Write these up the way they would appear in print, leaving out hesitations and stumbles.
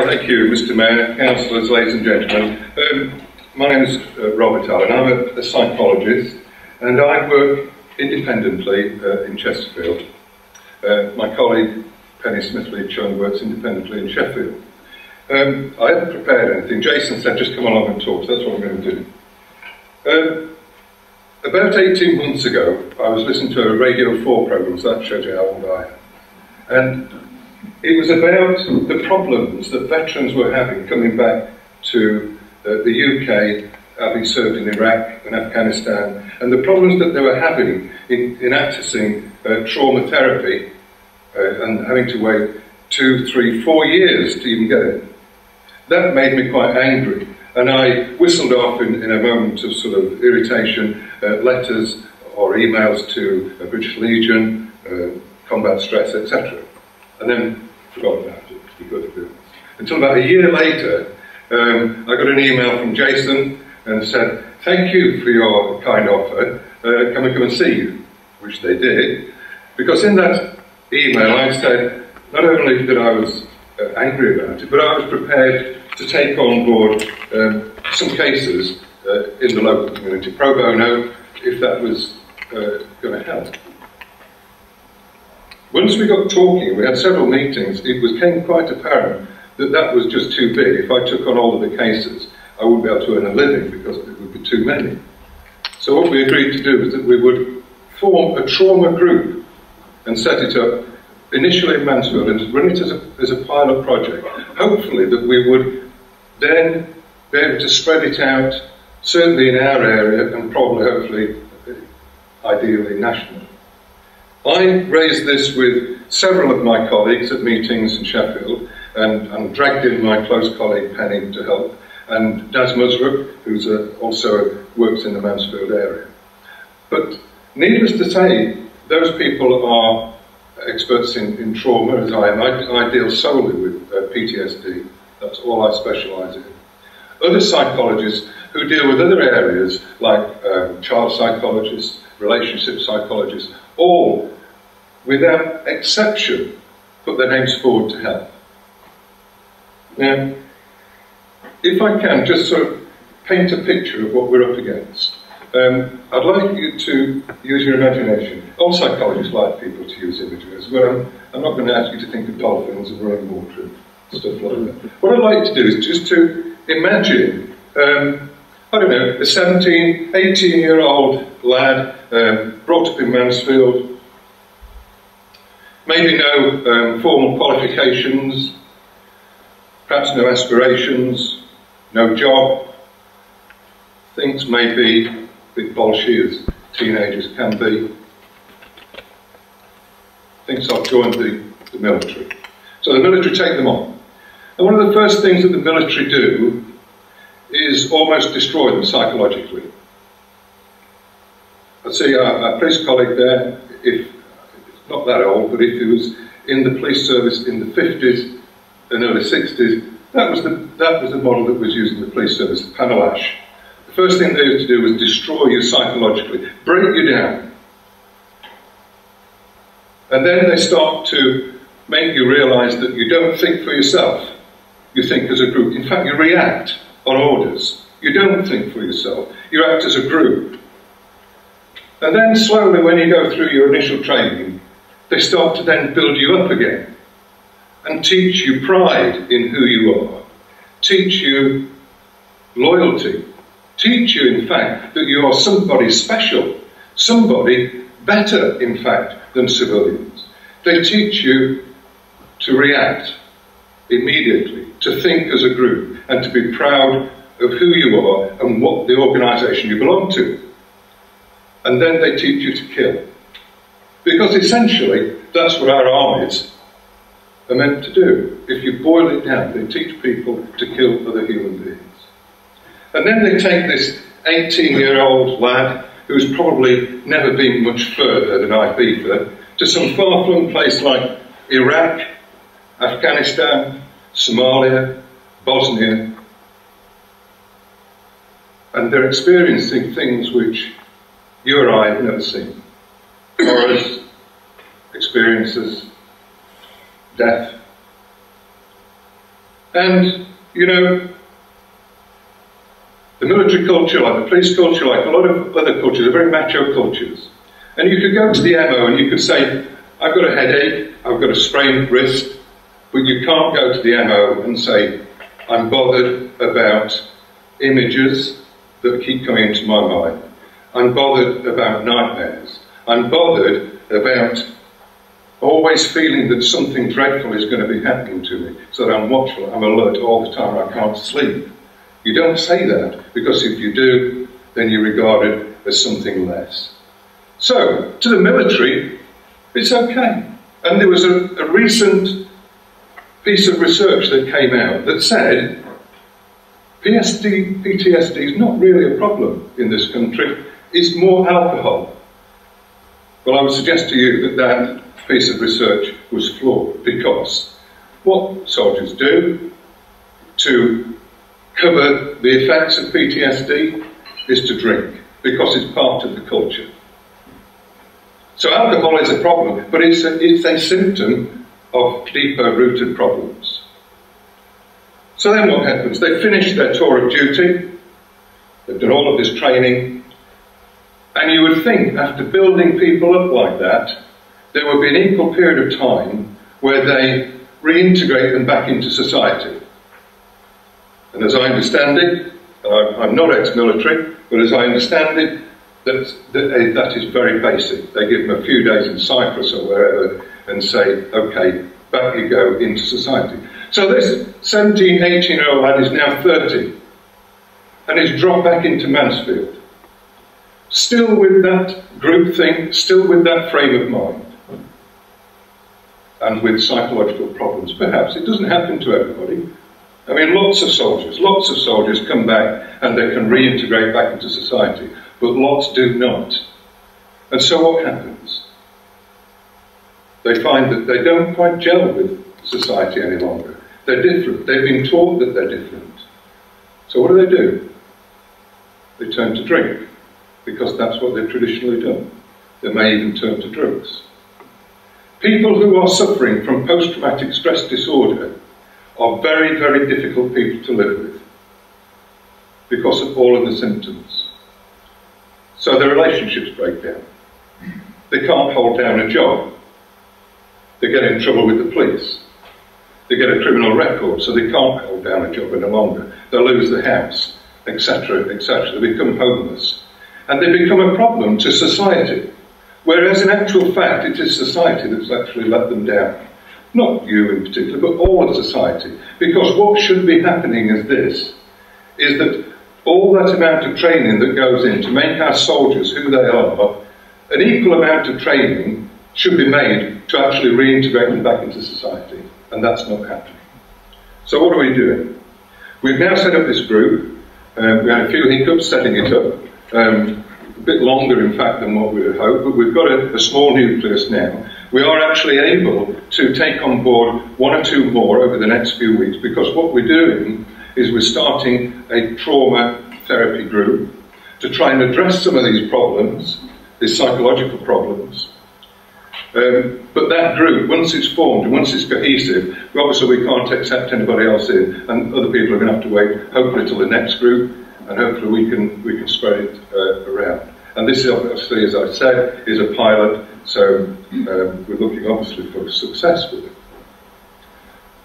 Thank you, Mr. Mayor, councillors, ladies and gentlemen. My name is Robert Allen. I'm a psychologist, and I work independently in Chesterfield. My colleague Penny Smith-Lee-Chung works independently in Sheffield. I haven't prepared anything. Jason said just come along and talk, so that's what I'm going to do. About 18 months ago, I was listening to a Radio 4 programme, so that shows you how old I am. And it was about the problems that veterans were having coming back to the UK, having served in Iraq and Afghanistan, and the problems that they were having in accessing trauma therapy and having to wait 2, 3, 4 years to even get it. That made me quite angry, and I whistled off in a moment of sort of irritation letters or emails to British Legion, combat stress, etc. And then forgot about it, to be perfectly honest. Until about a year later, I got an email from Jason and said, "Thank you for your kind offer, can we come and see you?" Which they did, because in that email I said not only that I was angry about it, but I was prepared to take on board some cases in the local community, pro bono, if that was going to help. Once we got talking, we had several meetings, it became quite apparent that that was just too big. If I took on all of the cases, I wouldn't be able to earn a living because it would be too many. So what we agreed to do was that we would form a trauma group and set it up initially in Mansfield and run it as a pilot project. Hopefully that we would then be able to spread it out, certainly in our area and probably, hopefully, ideally nationally. I raised this with several of my colleagues at meetings in Sheffield and dragged in my close colleague Penny to help, and Daz Musrup, who's also works in the Mansfield area. But needless to say, those people are experts in trauma, as I am. I deal solely with PTSD. That's all I specialise in. Other psychologists who deal with other areas, like child psychologists, relationship psychologists, all, without exception, put their names forward to help. Now, if I can just sort of paint a picture of what we're up against, I'd like you to use your imagination. All psychologists like people to use images, but I'm not going to ask you to think of dolphins and running water and stuff like that. What I'd like to do is just to imagine, I don't know, a 17, 18-year-old lad brought up in Mansfield, maybe no formal qualifications, perhaps no aspirations, no job, thinks maybe a bit bolshy as teenagers can be, thinks I've joined the military. So the military take them on. And one of the first things that the military do is almost destroy them psychologically. I see our police colleague there, if not that old, but if he was in the police service in the 50s and early 60s, that was the model that was used in the police service, Panalash. The first thing they used to do was destroy you psychologically, break you down. And then they start to make you realise that you don't think for yourself, you think as a group. In fact, you react on orders. You don't think for yourself, you act as a group. And then slowly, when you go through your initial training, they start to then build you up again and teach you pride in who you are, teach you loyalty, teach you, in fact, that you are somebody special, somebody better, in fact, than civilians. They teach you to react immediately, to think as a group, and to be proud of who you are and what the organisation you belong to. And then they teach you to kill. Because essentially, that's what our armies are meant to do. If you boil it down, they teach people to kill other human beings. And then they take this 18-year-old lad, who's probably never been much further than Ibiza, to some far-flung place like Iraq, Afghanistan, Somalia, Bosnia, and they're experiencing things which you or I have never seen. Horrors, experiences, death. And, you know, the military culture, like the police culture, like a lot of other cultures, are very macho cultures. And you could go to the MO and you could say, I've got a headache, I've got a sprained wrist, but you can't go to the MO and say, I'm bothered about images that keep coming into my mind. I'm bothered about nightmares. I'm bothered about always feeling that something dreadful is going to be happening to me, so that I'm watchful, I'm alert all the time, I can't sleep. You don't say that, because if you do, then you're regarded as something less. So, to the military, it's okay. And there was a recent piece of research that came out that said PTSD is not really a problem in this country, it's more alcohol. Well, I would suggest to you that that piece of research was flawed, because what soldiers do to cover the effects of PTSD is to drink, because it's part of the culture. So alcohol is a problem, but it's a symptom of deeper rooted problems. So then what happens? They finish their tour of duty, they've done all of this training, and you would think after building people up like that, there would be an equal period of time where they reintegrate them back into society. And as I understand it, I'm not ex-military, but as I understand it, that is very basic. They give them a few days in Cyprus or wherever and say, okay, back you go into society. So this 17, 18-year-old lad is now 30 and he's dropped back into Mansfield. Still with that group thing, still with that frame of mind. And with psychological problems, perhaps. It doesn't happen to everybody. I mean, lots of soldiers come back and they can reintegrate back into society, but lots do not. And so what happens? They find that they don't quite gel with society any longer. They're different. They've been taught that they're different. So what do? They turn to drink, because that's what they've traditionally done. They may even turn to drugs. People who are suffering from post-traumatic stress disorder are very, very difficult people to live with because of all of the symptoms. So their relationships break down. They can't hold down a job. They get in trouble with the police. They get a criminal record, so they can't hold down a job any longer. They lose the house, etc., etc. They become homeless. And they become a problem to society. Whereas in actual fact, it is society that's actually let them down. Not you in particular, but all of society. Because what should be happening is this, is that all that amount of training that goes in to make our soldiers who they are, an equal amount of training should be made to actually reintegrate them back into society. And that's not happening. So what are we doing? We've now set up this group. We had a few hiccups setting it up. A bit longer, in fact, than what we had hoped, but we've got a small nucleus now. We are actually able to take on board one or two more over the next few weeks, because what we're doing is we're starting a trauma therapy group to try and address some of these problems, these psychological problems. But that group, once it's formed and once it's cohesive, obviously we can't accept anybody else in, and other people are going to have to wait, hopefully, till the next group, and hopefully we can spread it around. And this, obviously, as I said, is a pilot, so we're looking, obviously, for success with it.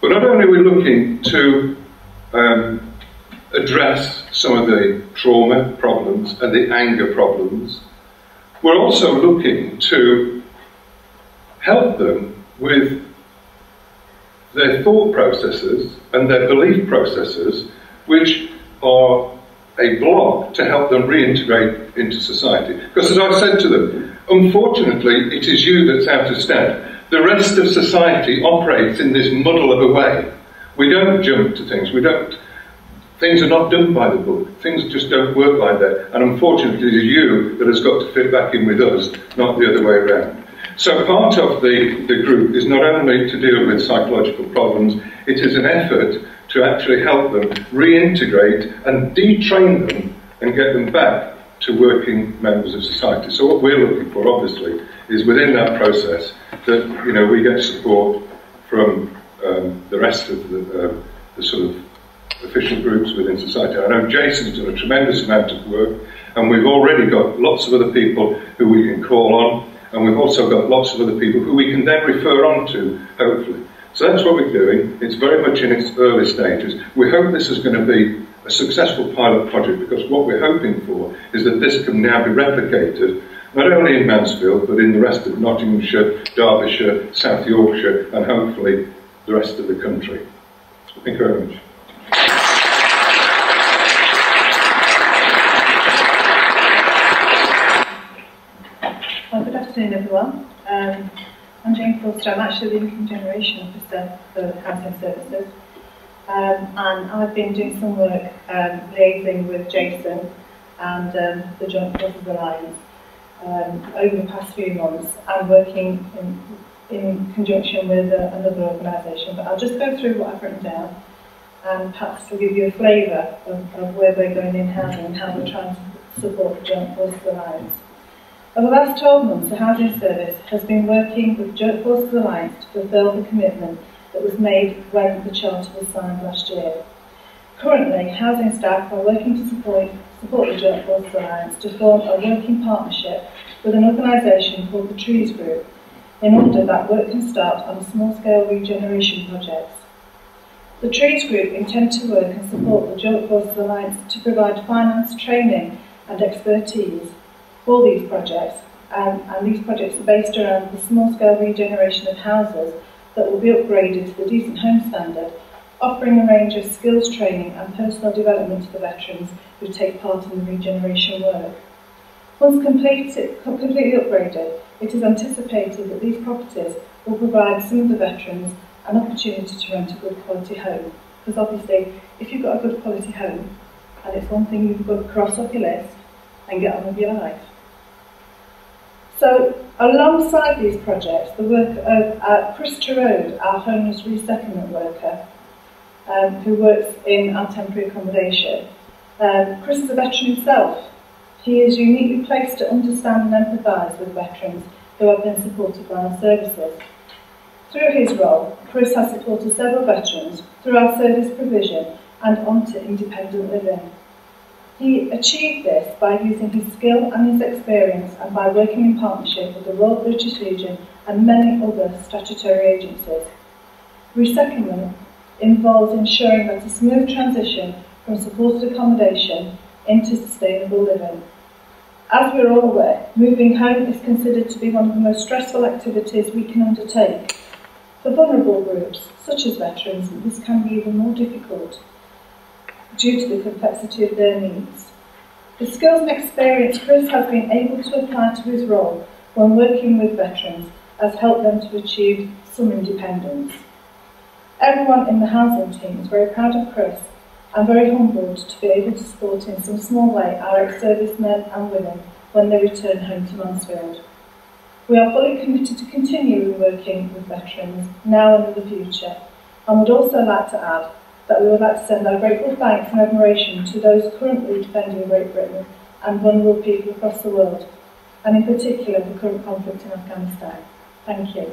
But not only are we looking to address some of the trauma problems and the anger problems, we're also looking to help them with their thought processes and their belief processes, which are a block to help them reintegrate into society. Because as I've said to them, unfortunately, it is you that's out of step. The rest of society operates in this muddle of a way. We don't jump to things. Things are not done by the book. Things just don't work like that. And unfortunately, it is you that has got to fit back in with us, not the other way around. So part of the group is not only to deal with psychological problems, it is an effort to actually help them reintegrate and detrain them and get them back to working members of society. So what we're looking for, obviously, is within that process that we get support from the rest of the sort of official groups within society. I know Jason's done a tremendous amount of work, and we've already got lots of other people who we can call on, and we've also got lots of other people who we can then refer on to, hopefully. So that's what we're doing. It's very much in its early stages. We hope this is going to be a successful pilot project, because what we're hoping for is that this can now be replicated not only in Mansfield but in the rest of Nottinghamshire, Derbyshire, South Yorkshire, and hopefully the rest of the country. Thank you very much. Well, good afternoon everyone. I'm Jane Forster. I'm actually the Income Generation Officer for Housing Services. And I've been doing some work liaising with Jason and the Joint Forces Alliance over the past few months, and working in conjunction with another organisation. But I'll just go through what I've written down, and perhaps to give you a flavour of where we're going in housing and how we're trying to support the Joint Forces Alliance. Over the last 12 months, the Housing Service has been working with the Joint Forces Alliance to fulfil the commitment that was made when the Charter was signed last year. Currently, housing staff are working to support the Joint Forces Alliance to form a working partnership with an organisation called the Trees Group, in order that work can start on small-scale regeneration projects. The Trees Group intend to work and support the Joint Forces Alliance to provide finance, training and expertise for these projects, and these projects are based around the small-scale regeneration of houses that will be upgraded to the Decent Home Standard, offering a range of skills training and personal development to the veterans who take part in the regeneration work. Once completely upgraded, it is anticipated that these properties will provide some of the veterans an opportunity to rent a good quality home. Because obviously, if you've got a good quality home, and it's one thing you've got to cross off your list and get on with your life. So, alongside these projects, the work of Chris Terode, our homeless resettlement worker, who works in our temporary accommodation. Chris is a veteran himself. He is uniquely placed to understand and empathise with veterans who have been supported by our services. Through his role, Chris has supported several veterans through our service provision and onto independent living. He achieved this by using his skill and his experience, and by working in partnership with the Royal British Legion and many other statutory agencies. Resettlement involves ensuring that a smooth transition from supported accommodation into sustainable living. As we're all aware, moving home is considered to be one of the most stressful activities we can undertake. For vulnerable groups, such as veterans, this can be even more difficult due to the complexity of their needs. The skills and experience Chris has been able to apply to his role when working with veterans has helped them to achieve some independence. Everyone in the housing team is very proud of Chris and very humbled to be able to support in some small way our ex-servicemen and women when they return home to Mansfield. We are fully committed to continuing working with veterans now and in the future, and would also like to add that we would like to send our grateful thanks and admiration to those currently defending Great Britain and vulnerable people across the world, and in particular the current conflict in Afghanistan. Thank you.